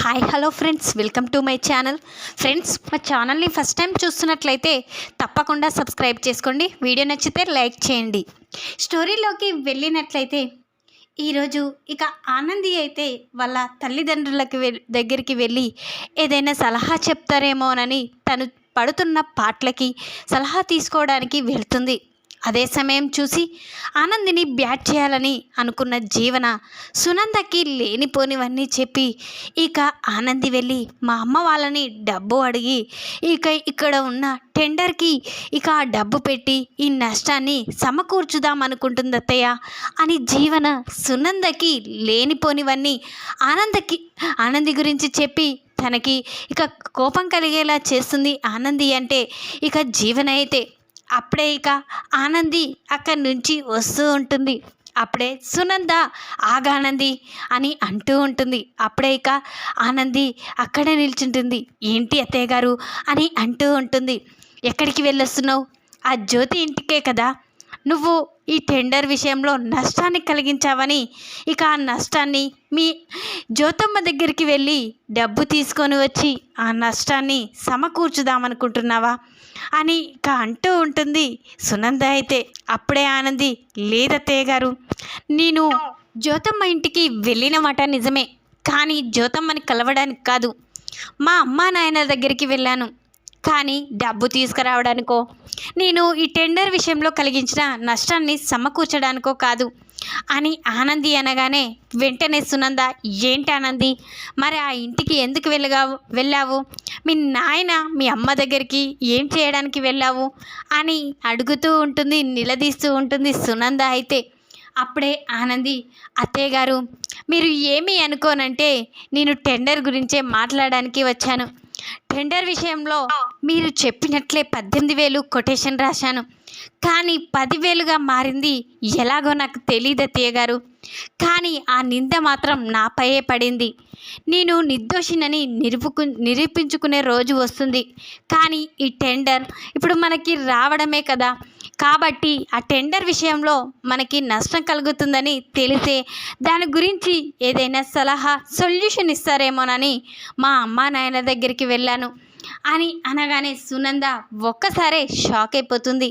Hi hello friends, welcome to my channel. Friends, మా ఛానల్ని first time చూస్తున్నట్లయితే తప్పకుండా సబ్స్క్రైబ్ చేసుకోండి. వీడియో నచ్చితే లైక్ చేయండి. స్టోరీలోకి వెళ్ళినట్లయితే ఈరోజు ఇక ఆనంది అయితే వాళ్ళ తల్లిదండ్రులకి దగ్గరికి వెళ్ళి ఏదైనా సలహా చెప్తారేమోనని తను పడుతున్న పాటలకి సలహా తీసుకోవడానికి వెళ్తుంది. అదే సమయం చూసి ఆనందిని బ్యాట్ చేయాలని అనుకున్న జీవన సునందకి లేనిపోనివన్నీ చెప్పి ఇక ఆనంది వెళ్ళి మా అమ్మ వాళ్ళని డబ్బు అడిగి ఇక్కడ ఉన్న టెండర్కి ఇక ఆ డబ్బు పెట్టి ఈ నష్టాన్ని సమకూర్చుదాం అనుకుంటుంది అత్తయ్య అని జీవన సునందకి లేనిపోనివన్నీ ఆనంది గురించి చెప్పి తనకి ఇక కోపం కలిగేలా చేస్తుంది. ఆనంది అంటే ఇక జీవన అయితే అప్పుడే ఇక ఆనంది అక్కడి నుంచి వస్తూ ఉంటుంది. అప్పుడే సునంద ఆగానంది అని అంటూ ఉంటుంది. అప్పుడే ఇక ఆనంది అక్కడే నిల్చుంటుంది. ఏంటి అత్తయ్య గారు అని అంటూ ఉంటుంది. ఎక్కడికి వెళ్ళొస్తున్నావు? ఆ జ్యోతి ఇంటికే కదా నువ్వు ఈ టెండర్ విషయంలో నష్టాన్ని కలిగించావని ఇక ఆ నష్టాన్ని మీ జ్యోతమ్మ దగ్గరికి వెళ్ళి డబ్బు తీసుకొని వచ్చి ఆ నష్టాన్ని సమకూర్చుదామనుకుంటున్నావా అని ఇక అంటూ ఉంటుంది సునంద అయితే. అప్పుడే ఆనంది, లేదత్తయ్య గారు, నేను జ్యోతమ్మ ఇంటికి వెళ్ళిన మాట నిజమే, కానీ జ్యోతమ్మని కలవడానికి కాదు, మా అమ్మా నాయన దగ్గరికి వెళ్ళాను. కానీ డబ్బు తీసుకురావడానికో నేను ఈ టెండర్ విషయంలో కలిగించిన నష్టాన్ని సమకూర్చడానికో కాదు అని ఆనంది అనగానే వెంటనే సునంద, ఏంటి ఆనంది, మరి ఆ ఇంటికి ఎందుకు వెళ్ళావు? మీ నాయన మీ అమ్మ దగ్గరికి ఏం చేయడానికి వెళ్ళావు అని అడుగుతూ ఉంటుంది, నిలదీస్తూ ఉంటుంది సునంద అయితే. అప్పుడే ఆనంది, అత్తయ్య గారు, మీరు ఏమీ అనుకోనంటే నేను టెండర్ గురించే మాట్లాడడానికి వచ్చాను. టెండర్ విషయంలో మీరు చెప్పినట్లే 18,000 కొటేషన్ రాశాను, కానీ 10,000గా మారింది ఎలాగో నాకు తెలియదు అత్తయ్య గారు. కానీ ఆ నింద మాత్రం నాపైయే పడింది. నేను నిర్దోషినని నిరూపించుకునే రోజు వస్తుంది. కానీ ఈ టెండర్ ఇప్పుడు మనకి రావడమే కదా, కాబట్టి ఆ టెండర్ విషయంలో మనకి నష్టం కలుగుతుందని తెలిసే దాని గురించి ఏదైనా సలహా సొల్యూషన్ ఇస్తారేమోనని మా అమ్మా నాయన దగ్గరికి వెళ్ళాను అని అనగానే సునంద ఒక్కసారే షాక్ అయిపోతుంది.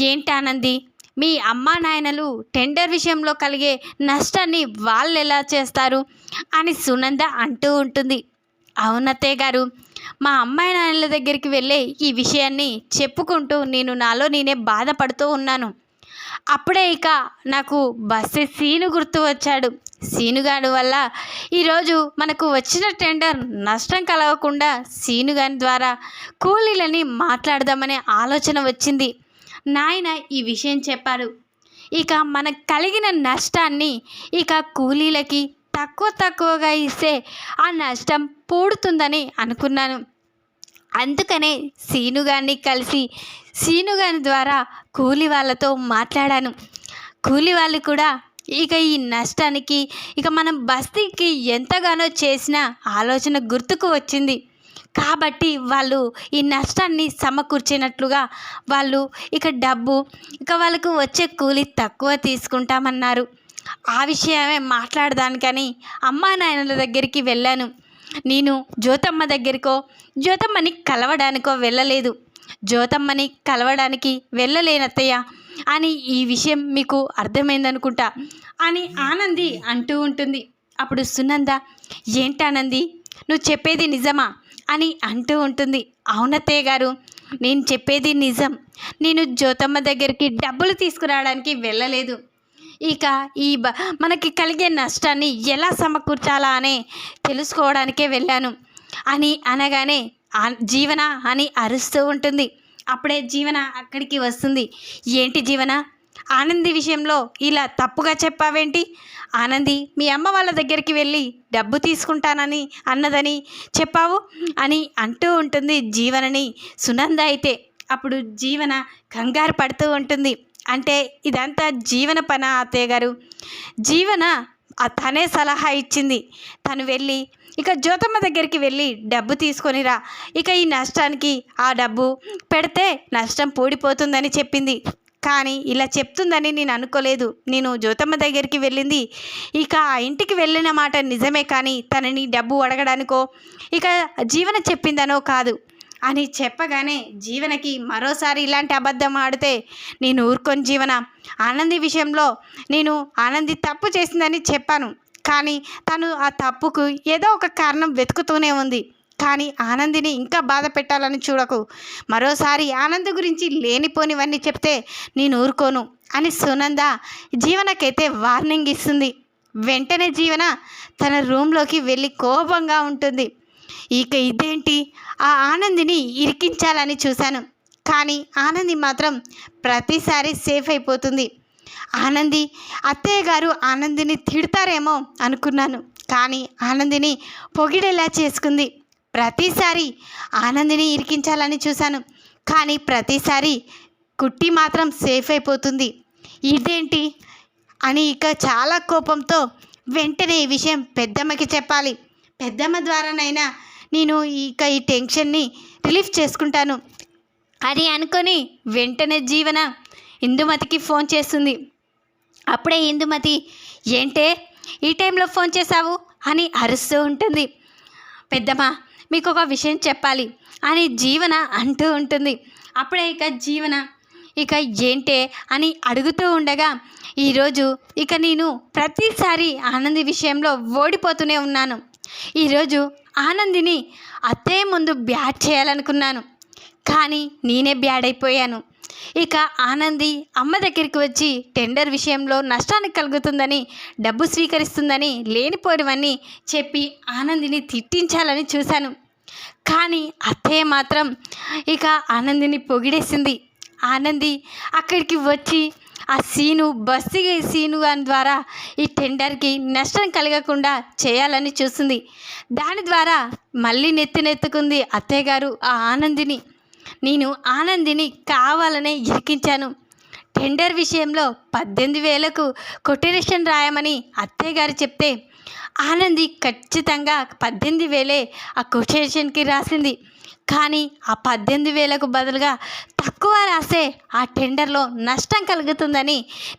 ఏంటి ఆనంది, మీ అమ్మా నాయనలు టెండర్ విషయంలో కలిగే నష్టాన్ని వాళ్ళు ఎలా చేస్తారు అని సునంద అంటూ ఉంటుంది. అవునత్తయ్య గారు, మా అమ్మాయి నాయనల దగ్గరికి వెళ్ళే ఈ విషయాన్ని చెప్పుకుంటూ నాలో నేనే బాధపడుతూ ఉన్నాను. అప్పుడే ఇక నాకు బస్సు సీను గుర్తు వచ్చాడు. సీనుగాడి వల్ల ఈరోజు మనకు వచ్చిన టెండర్ నష్టం కలగకుండా సీనుగాని ద్వారా కూలీలని మాట్లాడదామనే ఆలోచన వచ్చింది. నాయన ఈ విషయం చెప్పారు. ఇక మనకు కలిగిన నష్టాన్ని ఇక కూలీలకి తక్కువగా ఇస్తే ఆ నష్టం పూడుతుందని అనుకున్నాను. అందుకనే సీనుగాన్ని కలిసి సీనుగాని ద్వారా కూలి వాళ్ళతో మాట్లాడాను. కూలి వాళ్ళు కూడా ఇక ఈ నష్టానికి ఇక మనం బస్తీకి ఎంతగానో చేసిన ఆలోచన గుర్తుకు వచ్చింది. కాబట్టి వాళ్ళు ఈ నష్టాన్ని సమకూర్చినట్లుగా వాళ్ళు ఇక డబ్బు ఇక వాళ్ళకు వచ్చే కూలి తక్కువ తీసుకుంటామన్నారు. ఆ విషయమే మాట్లాడడానికని అమ్మా నాయనల దగ్గరికి వెళ్ళాను. నేను జ్యోతమ్మని కలవడానికో వెళ్ళలేదు. జ్యోతమ్మని కలవడానికి వెళ్ళలేనత్తయ్య అని ఈ విషయం మీకు అర్థమైందనుకుంటా అని ఆనంది అంటూ ఉంటుంది. అప్పుడు సునంద, ఏంటానంది, నువ్వు చెప్పేది నిజమా అని అంటూ ఉంటుంది. అవునత్తయ్య గారు, నేను చెప్పేది నిజం. నేను జ్యోతమ్మ దగ్గరికి డబ్బులు తీసుకురావడానికి వెళ్ళలేదు. ఇక మనకి కలిగే నష్టాన్ని ఎలా సమకూర్చాలా అని తెలుసుకోవడానికే వెళ్ళాను అని అనగానే జీవన అని అరుస్తూ ఉంటుంది. అప్పుడే జీవన అక్కడికి వస్తుంది. ఏంటి జీవన, ఆనంది విషయంలో ఇలా తప్పుగా చెప్పావేంటి? ఆనంది మీ అమ్మ వాళ్ళ దగ్గరికి వెళ్ళి డబ్బు తీసుకుంటానని అన్నదని చెప్పావు అని అంటూ ఉంటుంది జీవనని సునంద అయితే. అప్పుడు జీవన కంగారు పడుతూ ఉంటుంది. అంటే ఇదంతా జీవన పని అత్తయ్య గారు, జీవన తనే సలహా ఇచ్చింది. తను వెళ్ళి ఇక జ్యోతమ్మ దగ్గరికి వెళ్ళి డబ్బు తీసుకొనిరా, ఇక ఈ నష్టానికి ఆ డబ్బు పెడితే నష్టం పూడిపోతుందని చెప్పింది. కానీ ఇలా చెప్తుందని నేను అనుకోలేదు. నేను జ్యోతమ్మ దగ్గరికి వెళ్ళింది ఇక ఆ ఇంటికి వెళ్ళిన మాట నిజమే, కానీ తనని డబ్బు అడగడానికో ఇక జీవన చెప్పిందనో కాదు అని చెప్పగానే జీవనకి మరోసారి ఇలాంటి అబద్ధం ఆడితే నేను ఊరుకొని జీవన, ఆనంది విషయంలో నేను ఆనంది తప్పు చేసిందని చెప్పాను, కానీ తను ఆ తప్పుకు ఏదో ఒక కారణం వెతుకుతూనే ఉంది. కానీ ఆనందిని ఇంకా బాధ పెట్టాలని చూడకు, మరోసారి ఆనంద్ గురించి లేనిపోనివన్నీ చెప్తే నేను ఊరుకోను అని సునంద జీవనకైతే వార్నింగ్ ఇస్తుంది. వెంటనే జీవన తన రూమ్లోకి వెళ్ళి కోపంగా ఉంటుంది. ఇక ఇదేంటి, ఆ ఆనందిని ఇరికించాలని చూశాను, కానీ ఆనంది మాత్రం ప్రతిసారి సేఫ్ అయిపోతుంది. ఆనంది అత్తయ్య గారు ఆనందిని తిడతారేమో అనుకున్నాను, కానీ ఆనందిని పొగిడేలా చేసుకుంది. ప్రతిసారి ఆనందిని ఇరికించాలని చూశాను, కానీ ప్రతిసారి కుట్టి మాత్రం సేఫ్ అయిపోతుంది. ఇదేంటి అని ఇక చాలా కోపంతో వెంటనే ఈ విషయం పెద్దమ్మకి చెప్పాలి, పెద్దమ్మ ద్వారానైనా నేను ఇక ఈ టెన్షన్ని రిలీఫ్ చేసుకుంటాను అని అనుకొని వెంటనే జీవన ఇందుమతికి ఫోన్ చేస్తుంది. అప్పుడే ఇందుమతి, ఏంటే ఈ టైంలో ఫోన్ చేశావు అని అరుస్తూ ఉంటుంది. పెద్దమ్మ మీకు ఒక విషయం చెప్పాలి అని జీవన అంటూ ఉంటుంది. అప్పుడే ఇక జీవన ఇక ఏంటే అని అడుగుతూ ఉండగా, ఈరోజు ఇక నేను ప్రతిసారి ఆనంది విషయంలో ఓడిపోతూనే ఉన్నాను. ఈరోజు ఆనందిని అత్తయ్య ముందు బ్యాడ్ చేయాలనుకున్నాను, కానీ నేనే బ్యాడ్ అయిపోయాను. ఇక ఆనంది అమ్మ దగ్గరికి వచ్చి టెండర్ విషయంలో నష్టానికి కలుగుతుందని, డబ్బు స్వీకరిస్తుందని లేనిపోయినవన్నీ చెప్పి ఆనందిని తిట్టించాలని చూశాను, కానీ అత్తయ్య మాత్రం ఇక ఆనందిని పొగిడేసింది. ఆనంది అక్కడికి వచ్చి ఆ బస్సీ సీను గారి ద్వారా ఈ టెండర్కి నష్టం కలగకుండా చేయాలని చూస్తుంది. దాని ద్వారా మళ్ళీ నెత్తినెత్తుకుంది అత్తయ్య గారు ఆ ఆనందిని. నేను ఆనందిని కావాలనే ఇరికించాను. టెండర్ విషయంలో 18,000కు కొటేషన్ రాయమని అత్తయ్య గారు చెప్తే ఆనంది ఖచ్చితంగా 18,000 ఆ కొటేషన్కి రాసింది. కానీ ఆ 18,000కు బదులుగా తక్కువ రాసే ఆ టెండర్లో నష్టం కలుగుతుందని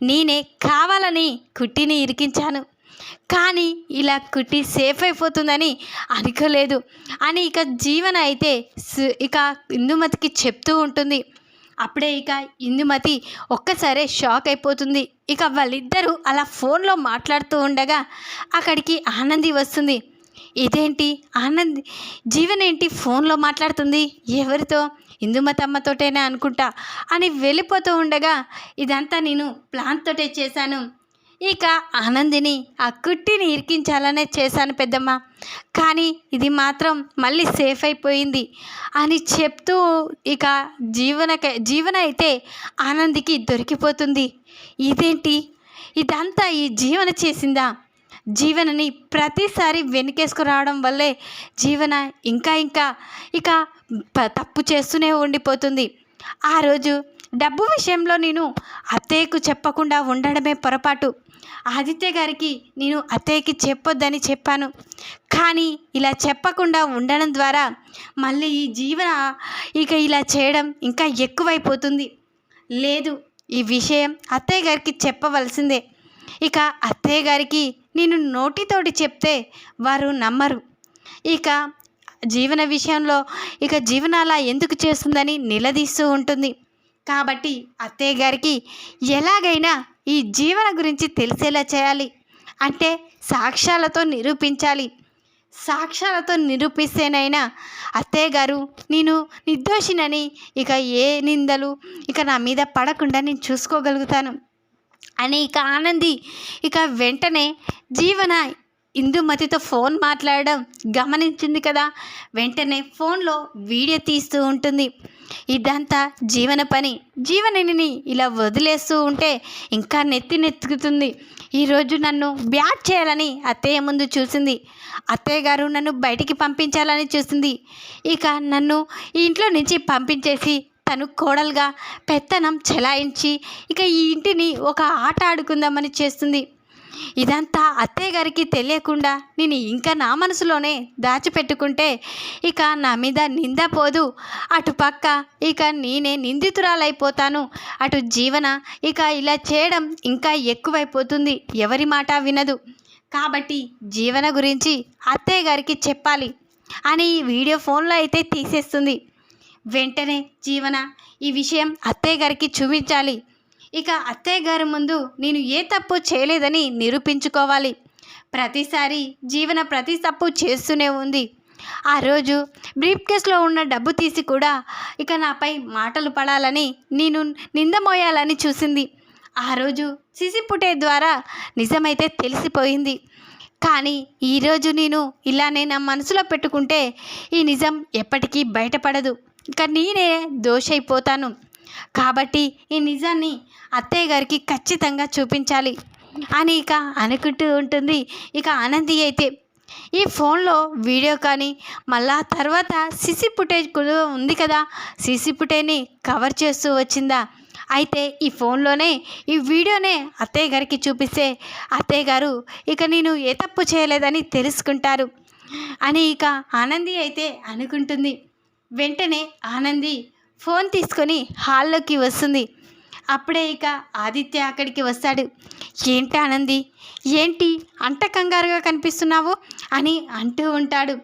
నేనే కావాలని కుట్టిని ఇరికించాను, కానీ ఇలా కుట్టి సేఫ్ అయిపోతుందని అనుకోలేదు అని ఇక జీవన అయితే ఇక ఇందుమతికి చెప్తూ ఉంటుంది. అప్పుడే ఇక ఇందుమతి ఒక్కసారే షాక్ అయిపోతుంది. ఇక వాళ్ళిద్దరూ అలా ఫోన్లో మాట్లాడుతూ ఉండగా అక్కడికి ఆనంది వస్తుంది. ఇదేంటి ఆనంద్, జీవన్ ఏంటి ఫోన్లో మాట్లాడుతుంది, ఎవరితో, ఇందుమతి అమ్మతోటేనే అనుకుంటా అని వెళ్ళిపోతూ ఉండగా, ఇదంతా నేను ప్లాన్ తోటే చేశాను, ఇక ఆనందిని ఆ కుట్టిని ఇరికించాలనే చేశాను పెద్దమ్మ, కానీ ఇది మాత్రం మళ్ళీ సేఫ్ అయిపోయింది అని చెప్తూ ఇక జీవన అయితే ఆనందికి దొరికిపోతుంది. ఇదేంటి, ఇదంతా ఈ జీవన చేసిందా, జీవనని ప్రతిసారి వెనుకేసుకురావడం వల్లే జీవన ఇంకా ఇక తప్పు చేస్తూనే ఉండిపోతుంది. ఆ రోజు డబ్బు విషయంలో నేను అత్తయ్యకు చెప్పకుండా ఉండడమే పొరపాటు. ఆదిత్య గారికి నేను అత్తయ్యకి చెప్పొద్దని చెప్పాను, కానీ ఇలా చెప్పకుండా ఉండడం ద్వారా మళ్ళీ ఈ జీవన ఇక ఇలా చేయడం ఇంకా ఎక్కువైపోతుంది. లేదు, ఈ విషయం అత్తయ్య గారికి చెప్పవలసిందే. ఇక అత్తయ్య గారికి నేను నోటితోటి చెప్తే వారు నమ్మరు. ఇక జీవన విషయంలో ఇక జీవన అలా ఎందుకు చేస్తుందని నిలదీస్తూ ఉంటుంది. కాబట్టి అత్తయ్య గారికి ఎలాగైనా ఈ జీవన గురించి తెలిసేలా చేయాలి, అంటే సాక్ష్యాలతో నిరూపించాలి. సాక్ష్యాలతో నిరూపిస్తేనైనా అత్తయ్య గారు నేను నిర్దోషినని ఇక ఏ నిందలు ఇక నా మీద పడకుండా నేను చూసుకోగలుగుతాను అని ఇక ఆనంది ఇక వెంటనే జీవన ఇందుమతితో ఫోన్ మాట్లాడడం గమనించింది కదా, వెంటనే ఫోన్లో వీడియో తీస్తూ ఉంటుంది. ఇదంతా జీవన పని. జీవనని ఇలా వదిలేస్తూ ఉంటే ఇంకా నెత్తుకుతుంది. ఈరోజు నన్ను బ్యాట్ చేయాలని అత్తయ్య ముందు చూసింది, అత్తయ్య గారు నన్ను బయటికి పంపించాలని చూసింది. ఇక నన్ను ఈ ఇంట్లో నుంచి పంపించేసి తను కోడలుగా పెత్తనం చెలాయించి ఇక ఈ ఇంటిని ఒక ఆట ఆడుకుందామని చేస్తుంది. ఇదంతా అత్తయ్య గారికి తెలియకుండా నేను ఇంకా నా మనసులోనే దాచిపెట్టుకుంటే ఇక నా మీద నింద పోదు, అటు పక్క ఇక నేనే నిందితురాలైపోతాను, అటు జీవన ఇక ఇలా చేయడం ఇంకా ఎక్కువైపోతుంది, ఎవరి మాట వినదు. కాబట్టి జీవన గురించి అత్తయ్య గారికి చెప్పాలి అని ఈ వీడియో ఫోన్లో అయితే తీసేస్తుంది. వెంటనే జీవన ఈ విషయం అత్తయ్య గారికి చూపించాలి. ఇక అత్తయ్య గారి ముందు నేను ఏ తప్పు చేయలేదని నిరూపించుకోవాలి. ప్రతిసారి జీవన ప్రతి తప్పు చేస్తూనే ఉంది. ఆ రోజు బ్రీఫ్ కేస్లో ఉన్న డబ్బు తీసి కూడా ఇక నాపై మాటలు పడాలని, నేను నిందమోయాలని చూసింది. ఆ రోజు సీసీ ఫుటేజ్ ద్వారా నిజమైతే తెలిసిపోయింది. కానీ ఈరోజు నేను ఇలానే నా మనసులో పెట్టుకుంటే ఈ నిజం ఎప్పటికీ బయటపడదు, ఇక నేనే దోషైపోతాను. కాబట్టి ఈ నిజాన్ని అత్తయ్య గారికి ఖచ్చితంగా చూపించాలి అని ఇక అనుకుంటూ ఉంటుంది. ఇక ఆనంది అయితే ఈ ఫోన్లో వీడియో కానీ మళ్ళా తర్వాత సీసీ ఫుటేజ్ కూడా ఉంది కదా, సీసీ ఫుటేజ్ని కవర్ చేస్తూ వచ్చిందా, అయితే ఈ ఫోన్లోనే ఈ వీడియోనే అత్తయ్య గారికి చూపిస్తే అత్తయ్య గారు ఇక నేను ఏ తప్పు చేయలేదని తెలుసుకుంటారు అని ఇక ఆనంది అయితే అనుకుంటుంది. వెంటనే ఆనంది ఫోన్ తీసుకొని హాల్లోకి వస్తుంది. అప్పుడే ఇక ఆదిత్య అక్కడికి వస్తాడు. ఏంటి ఆనంది, ఏంటి అంత కంగారుగా కనిపిస్తున్నావు అని అంటూ ఉంటాడు.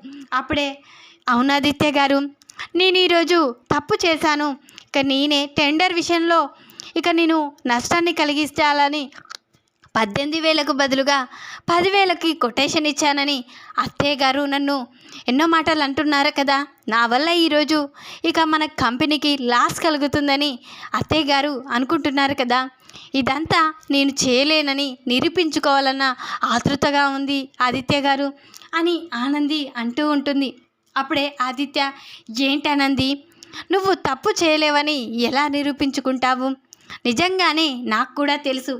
అప్పుడే అవును ఆదిత్య గారు, నేను ఈరోజు తప్పు చేశాను, ఇక నేనే టెండర్ విషయంలో ఇక నేను నష్టాన్ని కలిగించాలని 18,000కు బదులుగా 10,000కి కొటేషన్ ఇచ్చానని అత్తయ్య గారు నన్ను ఎన్నో మాటలు అంటున్నారు కదా, నా వల్ల ఈరోజు ఇక మన కంపెనీకి లాస్ కలుగుతుందని అత్తయ్య గారు అనుకుంటున్నారు కదా, ఇదంతా నేను చేయలేనని నిరూపించుకోవాలన్న ఆతృతగా ఉంది ఆదిత్య గారు అని ఆనంది అంటూ ఉంటుంది. అప్పుడే ఆదిత్య ఏంటి ఆనంది, నువ్వు తప్పు చేయలేవని ఎలా నిరూపించుకుంటావు, నిజంగానే నాకు కూడా తెలుసు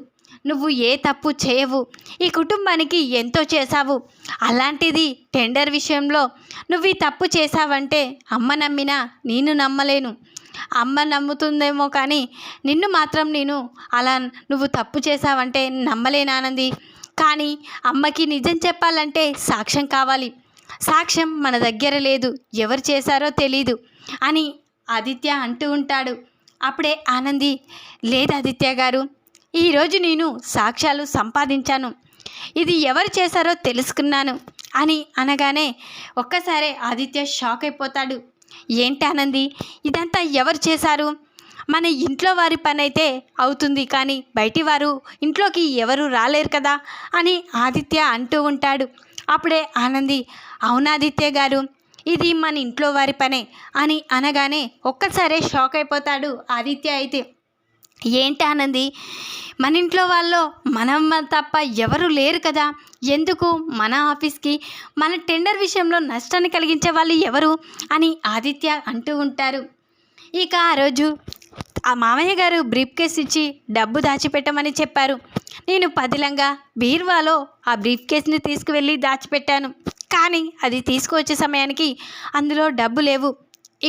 నువ్వు ఏ తప్పు చేయవు, ఈ కుటుంబానికి ఎంతో చేశావు, అలాంటిది టెండర్ విషయంలో నువ్వు ఈ తప్పు చేశావంటే అమ్మ నమ్మినా నేను నమ్మలేను, అమ్మ నమ్ముతుందేమో కానీ నిన్ను మాత్రం నేను అలా నువ్వు తప్పు చేశావంటే నమ్మలేనానంది. కానీ అమ్మకి నిజం చెప్పాలంటే సాక్ష్యం కావాలి, సాక్ష్యం మన దగ్గర లేదు, ఎవరు చేశారో తెలీదు అని ఆదిత్య అంటూ ఉంటాడు. అప్పుడే ఆనంది లేదు ఆదిత్య గారు, ఈరోజు నేను సాక్ష్యాలు సంపాదించాను, ఇది ఎవరు చేశారో తెలుసుకున్నాను అని అనగానే ఒక్కసారే ఆదిత్య షాక్ అయిపోతాడు. ఏంటి ఆనంది, ఇదంతా ఎవరు చేశారు, మన ఇంట్లో వారి పని అయితే అవుతుంది కానీ బయటి వారు ఇంట్లోకి ఎవరు రాలేరు కదా అని ఆదిత్య అంటూ ఉంటాడు. అప్పుడే ఆనంది అవునాదిత్య గారు, ఇది మన ఇంట్లో వారి పనే అని అనగానే ఒక్కసారే షాక్ అయిపోతాడు ఆదిత్య. అయితే ఏంటి ఆనంది, మన ఇంట్లో వాళ్ళు మనమ్మ తప్ప ఎవరు లేరు కదా, ఎందుకు మన ఆఫీస్కి మన టెండర్ విషయంలో నష్టాన్ని కలిగించే వాళ్ళు ఎవరు అని ఆదిత్య అంటూ ఉంటారు. ఇక ఆ రోజు ఆ మామయ్య గారు బ్రీఫ్ కేస్ ఇచ్చి డబ్బు దాచిపెట్టమని చెప్పారు. నేను పదిలంగా బీర్వాలో ఆ బ్రీఫ్ కేస్ని తీసుకువెళ్ళి దాచిపెట్టాను, కానీ అది తీసుకువచ్చే సమయానికి అందులో డబ్బు లేవు.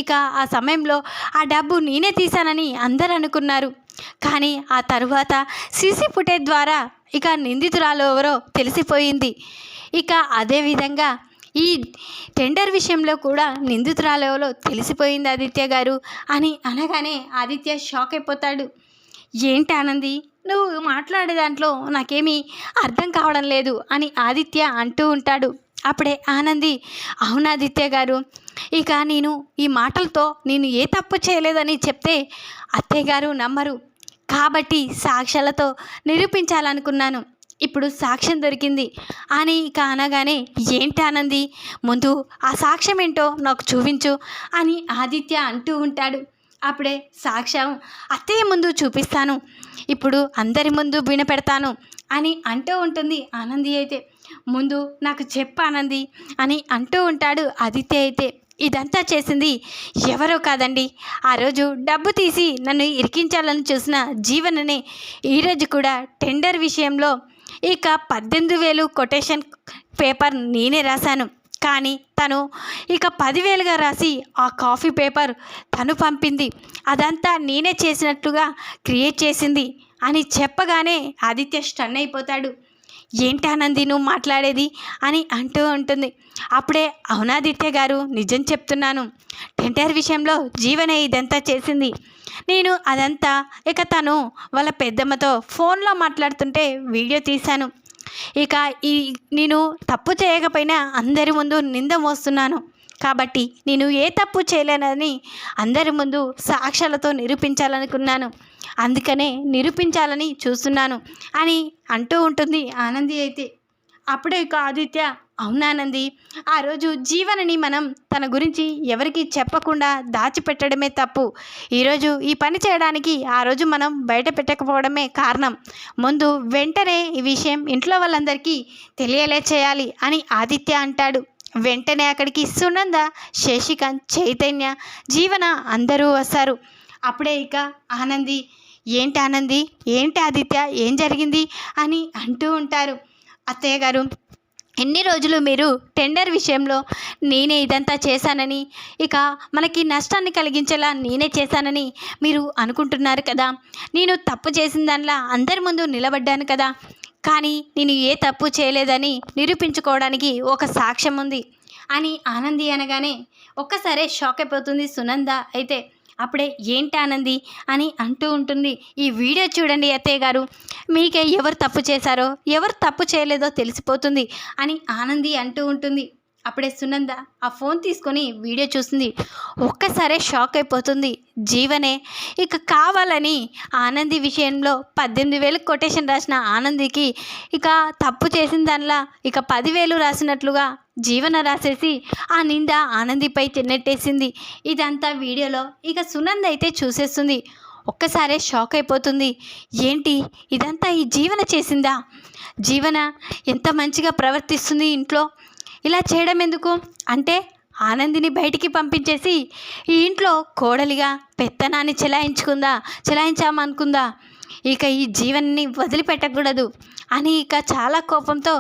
ఇక ఆ సమయంలో ఆ డబ్బు నేనే తీశానని అందరూ అనుకున్నారు. కానీ ఆ తరువాత సీసీ ఫుటేజ్ ద్వారా ఇక నిందితురాలు ఎవరో తెలిసిపోయింది. ఇక అదేవిధంగా ఈ టెండర్ విషయంలో కూడా నిందితురాలు ఎవరో తెలిసిపోయింది ఆదిత్య గారు అని అనగానే ఆదిత్య షాక్ అయిపోతాడు. ఏంటి ఆనంది, నువ్వు మాట్లాడే దాంట్లో నాకేమీ అర్థం కావడం లేదు అని ఆదిత్య అంటూ ఉంటాడు. అప్పుడే ఆనంది అవునాదిత్య గారు, ఇక నేను ఈ మాటలతో నేను ఏ తప్పు చేయలేదని చెప్తే అత్తయ్య గారు నమ్మరు, కాబట్టి సాక్ష్యాలతో నిరూపించాలనుకున్నాను, ఇప్పుడు సాక్ష్యం దొరికింది అని ఇక అనగానే ఏంటి ఆనంది, ముందు ఆ సాక్ష్యం ఏంటో నాకు చూపించు అని ఆదిత్య అంటూ ఉంటాడు. అప్పుడే సాక్ష్యం అత్తయ్య ముందు చూపిస్తాను, ఇప్పుడు అందరి ముందు వినపెడతాను అని అంటూ ఉంటుంది ఆనంది. అయితే ముందు నాకు చెప్పు ఆనంది అని అంటూ ఉంటాడు ఆదిత్య. అయితే ఇదంతా చేసింది ఎవరో కాదండి, ఆ రోజు డబ్బు తీసి నన్ను ఇరికించాలని చూసిన జీవననే ఈరోజు కూడా టెండర్ విషయంలో ఇక 18,000 కొటేషన్ పేపర్ నేనే రాశాను, కానీ తను ఇక 10,000గా రాసి ఆ కాఫీ పేపర్ తను పంపింది, అదంతా నేనే చేసినట్లుగా క్రియేట్ చేసింది అని చెప్పగానే ఆదిత్య స్టన్ అయిపోతాడు. ఏంటి ఆనంది నువ్వు మాట్లాడేది అని అంటూ ఉంటుంది. అప్పుడే అవునాదిత్య గారు నిజం చెప్తున్నాను, టెండర్ విషయంలో జీవనే ఇదంతా చేసింది. నేను అదంతా ఇక తను వాళ్ళ పెద్దమ్మతో ఫోన్లో మాట్లాడుతుంటే వీడియో తీశాను. ఇక నేను తప్పు చేయకపోయినా అందరి ముందు నింద మోస్తున్నాను కాబట్టి నేను ఏ తప్పు చేయలేనని అందరి ముందు సాక్ష్యాలతో నిరూపించాలనుకున్నాను, అందుకనే నిరూపించాలని చూస్తున్నాను అని అంటూ ఉంటుంది ఆనంది. అయితే అప్పుడే ఇక ఆదిత్య అవునానంది, ఆ రోజు జీవనని మనం తన గురించి ఎవరికి చెప్పకుండా దాచిపెట్టడమే తప్పు. ఈరోజు ఈ పని చేయడానికి ఆ రోజు మనం బయట పెట్టకపోవడమే కారణం. ముందు వెంటనే ఈ విషయం ఇంట్లో వాళ్ళందరికీ తెలియలే చేయాలి అని ఆదిత్య అంటాడు. వెంటనే అక్కడికి సునంద, శశికాంత్, చైతన్య, జీవన అందరూ వస్తారు. అప్పుడే ఇక ఆనంది ఏంటి ఆనంది, ఏంటి ఆదిత్య, ఏం జరిగింది అని అంటూ ఉంటారు. అత్తయ్య గారు, ఎన్ని రోజులు మీరు టెండర్ విషయంలో నేనే ఇదంతా చేశానని, ఇక మనకి నష్టాన్ని కలిగించేలా నేనే చేశానని మీరు అనుకుంటున్నారు కదా. నేను తప్పు చేసిన దానిలా అందరి ముందు నిలబడ్డాను కదా, కానీ నేను ఏ తప్పు చేయలేదని నిరూపించుకోవడానికి ఒక సాక్ష్యం ఉంది అని ఆనంది అనగానే ఒక్కసారే షాక్ అయిపోతుంది సునంద. అయితే అప్పుడే ఏంటి ఆనంది అని అంటూ ఉంటుంది. ఈ వీడియో చూడండి అత్తయ్య గారు, మీకే ఎవరు తప్పు చేశారో ఎవరు తప్పు చేయలేదో తెలిసిపోతుంది అని ఆనంది అంటూ ఉంటుంది. అప్పుడే సునంద ఆ ఫోన్ తీసుకొని వీడియో చూస్తుంది. ఒక్కసారే షాక్ అయిపోతుంది. జీవనే ఇక కావాలని ఆనంది విషయంలో 18,000 కొటేషన్ రాసిన ఆనందికి ఇక తప్పు చేసిన దానిలా ఇక 10,000 రాసినట్లుగా జీవన రాసేసి ఆ నింద ఆనందిపై నెట్టేసింది. ఇదంతా వీడియోలో ఇక సునంద అయితే చూసేస్తుంది. ఒక్కసారే షాక్ అయిపోతుంది. ఏంటి ఇదంతా ఈ జీవన చేసిందా? జీవన ఎంత మంచిగా ప్రవర్తిస్తుంది ఇంట్లో, ఇలా చేయడం ఎందుకు అంటే ఆనందిని బయటికి పంపించేసి ఈ ఇంట్లో కోడలిగా పెత్తనాన్ని చెలాయించామనుకుందా. ఇక ఈ జీవన్ని వదిలిపెట్టకూడదు అని ఇక చాలా కోపంతో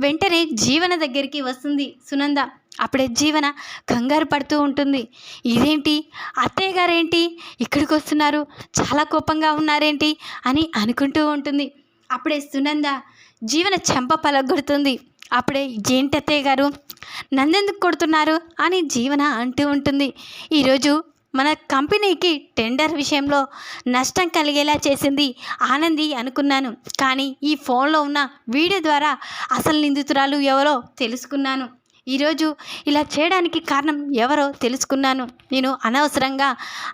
వెంటనే జీవన దగ్గరికి వస్తుంది సునంద. అప్పుడే జీవన కంగారు పడుతూ ఉంటుంది. ఇదేంటి అత్తయ్య గారేంటి ఇక్కడికి వస్తున్నారు, చాలా కోపంగా ఉన్నారేంటి అని అనుకుంటూ ఉంటుంది. అప్పుడే సునంద జీవన చెంప పలగొడుతుంది. అప్పుడే ఏంటి అత్తయ్య గారు నన్నెందుకు కొడుతున్నారు అని జీవన అంటూ ఉంటుంది. ఈరోజు మన కంపెనీకి టెండర్ విషయంలో నష్టం కలిగేలా చేసింది ఆనంది అనుకున్నాను, కానీ ఈ ఫోన్లో ఉన్న వీడియో ద్వారా అసలు నిందితురాలు ఎవరో తెలుసుకున్నాను. ఈరోజు ఇలా చేయడానికి కారణం ఎవరో తెలుసుకున్నాను. నేను అనవసరంగా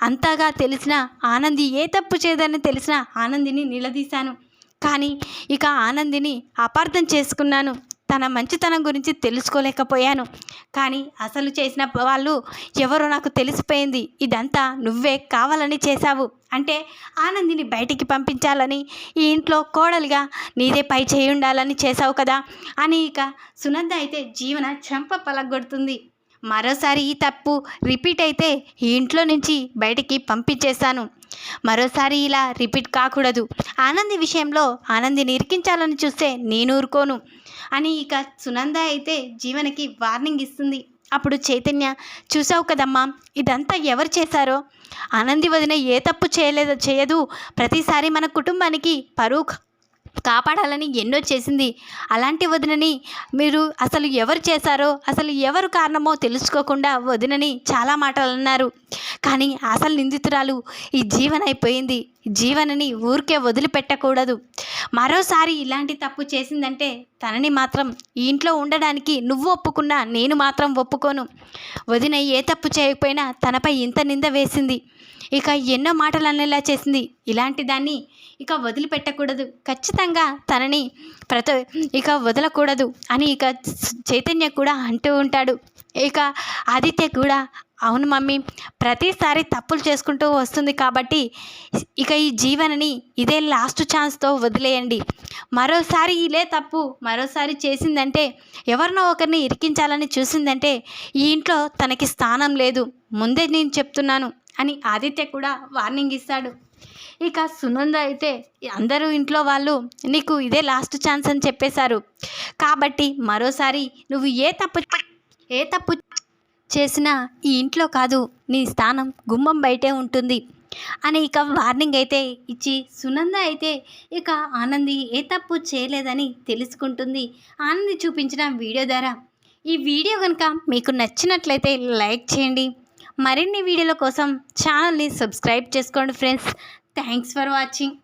అంతగా తెలిసిన ఆనంది ఏ తప్పు చేయదని తెలిసిన ఆనందిని నిలదీశాను, కానీ ఇక ఆనందిని అపార్థం చేసుకున్నాను. తన మంచితనం గురించి తెలుసుకోలేకపోయాను, కానీ అసలు చేసిన వాళ్ళు ఎవరో నాకు తెలిసిపోయింది. ఇదంతా నువ్వే కావాలని చేశావు అంటే ఆనందిని బయటికి పంపించాలని, ఈ ఇంట్లో కోడలిగా నీదే పై చేయి ఉండాలని చేశావు కదా అని ఇక సునంద అయితే జీవన చెంప పలగొడుతుంది. మరోసారి ఈ తప్పు రిపీట్ అయితే ఈ ఇంట్లో నుంచి బయటికి పంపించేశాను, మరోసారి ఇలా రిపీట్ కాకూడదు. ఆనంది విషయంలో ఆనందిని ఇరికించాలని చూస్తే నేను ఊరుకోను అని ఇక సునంద అయితే జీవనకి వార్నింగ్ ఇస్తుంది. అప్పుడు చైతన్య చూసావు కదమ్మా ఇదంతా ఎవరు చేశారో, ఆనంది వదిన ఏ తప్పు చేయదు, ప్రతిసారి మన కుటుంబానికి పరువు కాపాడాలని ఎన్నో చేసింది. అలాంటి వదినని మీరు అసలు ఎవరు చేశారో అసలు ఎవరు కారణమో తెలుసుకోకుండా వదినని చాలా మాటలు అన్నారు, కానీ అసలు నిందితురాలు ఈ జీవన అయిపోయింది. జీవనని ఊరికే వదిలిపెట్టకూడదు. మరోసారి ఇలాంటి తప్పు చేసిందంటే తనని మాత్రం ఈ ఇంట్లో ఉండడానికి నువ్వు ఒప్పుకున్నా నేను మాత్రం ఒప్పుకోను. వదిన ఏ తప్పు చేయకపోయినా తనపై ఇంత నింద వేసింది, ఇక ఎన్నో మాటలు అనేలా చేసింది. ఇలాంటి దాన్ని ఇక వదిలిపెట్టకూడదు, ఖచ్చితంగా తనని ఇక వదలకూడదు అని ఇక చైతన్య కూడా అంటూ ఉంటాడు. ఇక ఆదిత్య కూడా అవును మమ్మీ, ప్రతిసారి తప్పులు చేసుకుంటూ వస్తుంది కాబట్టి ఇక ఈ జీవనని ఇదే లాస్ట్ ఛాన్స్తో వదిలేయండి. మరోసారి ఇలే తప్పు మరోసారి చేసిందంటే ఎవరినో ఒకరిని ఇరికించాలని చూసిందంటే ఈ ఇంట్లో తనకి స్థానం లేదు, ముందే నేను చెప్తున్నాను అని ఆదిత్య కూడా వార్నింగ్ ఇస్తాడు. ఇక సునంద అయితే అందరూ ఇంట్లో వాళ్ళు నీకు ఇదే లాస్ట్ ఛాన్స్ అని చెప్పేశారు కాబట్టి మరోసారి నువ్వు ఏ తప్పు చేసినా ఈ ఇంట్లో కాదు, నీ స్థానం గుమ్మం బయటే ఉంటుంది. అని ఇక వార్నింగ్ అయితే ఇచ్చి సునంద అయితే ఇక ఆనంది ఏ తప్పు చేయలేదని తెలుసుకుంటుంది ఆనంది చూపించిన వీడియో ద్వారా. ఈ వీడియో కనుక మీకు నచ్చినట్లయితే లైక్ చేయండి. మరిన్ని వీడియోల కోసం ఛానల్ని సబ్స్క్రైబ్ చేసుకోండి ఫ్రెండ్స్. Thanks for watching.